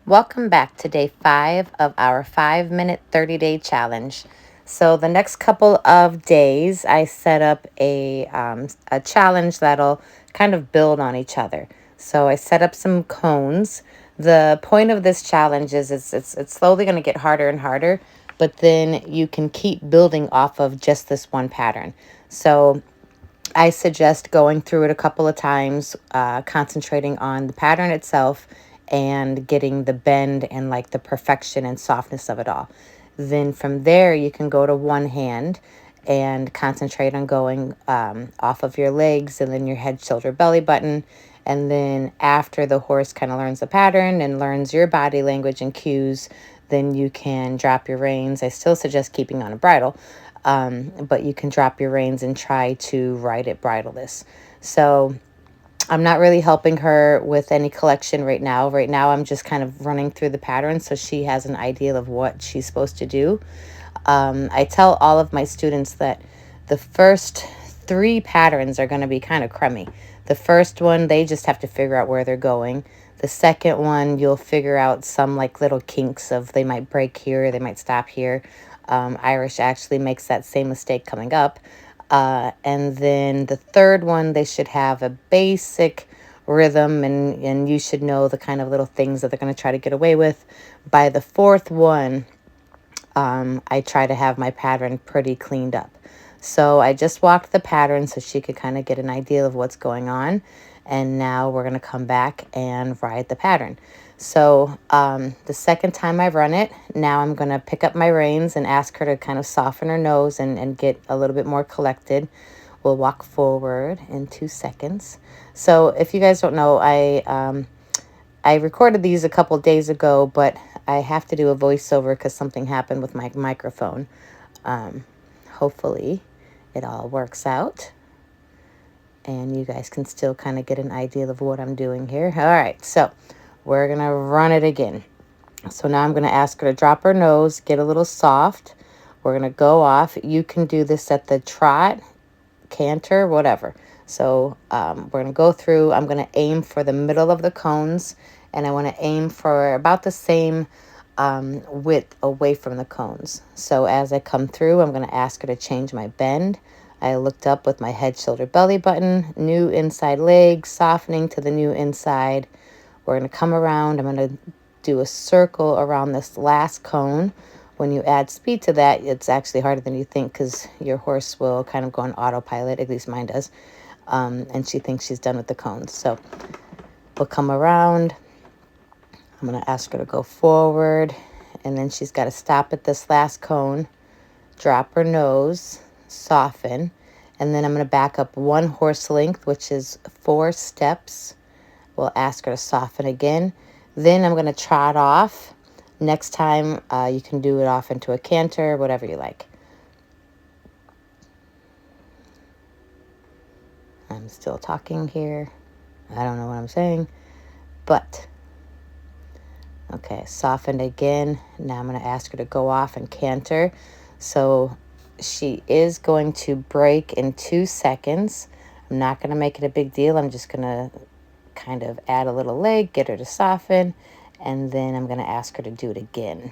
Welcome back to day 5 of our 5-minute 30-day challenge. So the next couple of days, I set up a challenge that'll kind of build on each other. So I set up some cones. The point of this challenge is it's slowly going to get harder and harder, but then you can keep building off of just this one pattern. So I suggest going through it a couple of times, concentrating on the pattern itself and getting the bend and like the perfection and softness of it all. Then from there, you can go to one hand and concentrate on going off of your legs and then your head, shoulder, belly button. And then after the horse kind of learns the pattern and learns your body language and cues, then you can drop your reins. I still suggest keeping on a bridle, but you can drop your reins and try to ride it bridleless. So I'm not really helping her with any collection right now. Right now, I'm just kind of running through the pattern so she has an idea of what she's supposed to do. I tell all of my students that the first 3 patterns are going to be kind of crummy. The first one, they just have to figure out where they're going. The second one, you'll figure out some like little kinks of they might break here, they might stop here. Irish actually makes that same mistake coming up. And then the third one, they should have a basic rhythm and you should know the kind of little things that they're going to try to get away with. By the fourth one, I try to have my pattern pretty cleaned up. So I just walked the pattern so she could kind of get an idea of what's going on. And now we're going to come back and ride the pattern. So the second time I run it, now I'm going to pick up my reins and ask her to kind of soften her nose and get a little bit more collected. We'll walk forward in 2 seconds. So if you guys don't know, I recorded these a couple days ago, but I have to do a voiceover because something happened with my microphone. Hopefully it all works out and you guys can still kind of get an idea of what I'm doing here. All right, so we're going to run it again. So now I'm going to ask her to drop her nose, get a little soft. We're going to go off. You can do this at the trot, canter, whatever. So we're going to go through. I'm going to aim for the middle of the cones, and I want to aim for about the same width away from the cones. So as I come through, I'm going to ask her to change my bend. I looked up with my head, shoulder, belly button, new inside leg, softening to the new inside. We're going to come around. I'm going to do a circle around this last cone. When you add speed to that, it's actually harder than you think because your horse will kind of go on autopilot, at least mine does, and she thinks she's done with the cones. So we'll come around. I'm going to ask her to go forward, and then she's got to stop at this last cone, drop her nose, soften, and then I'm going to back up 1 horse length, which is 4 steps. We'll ask her to soften again. Then I'm going to trot off. Next time, you can do it off into a canter, whatever you like. I'm still talking here. I don't know what I'm saying, but okay, softened again. Now I'm going to ask her to go off and canter. So she is going to break in 2 seconds. I'm not going to make it a big deal. I'm just going to kind of add a little leg, get her to soften, and then I'm going to ask her to do it again.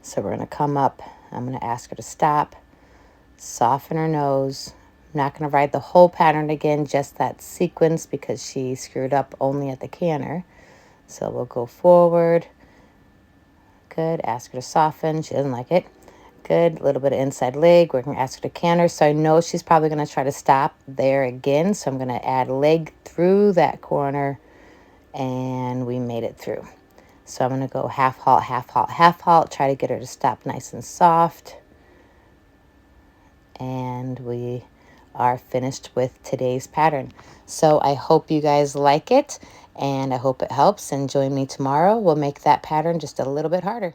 So we're going to come up. I'm going to ask her to stop, soften her nose. I'm not going to ride the whole pattern again, just that sequence because she screwed up only at the canter. So we'll go forward. Good. Ask her to soften. She doesn't like it. Good. A little bit of inside leg. We're going to ask her to canter. So I know she's probably going to try to stop there again. So I'm going to add leg through that corner. And we made it through. So I'm going to go half halt, half halt, half halt. Try to get her to stop nice and soft. And we are finished with today's pattern. So I hope you guys like it. And I hope it helps. And join me tomorrow. We'll make that pattern just a little bit harder.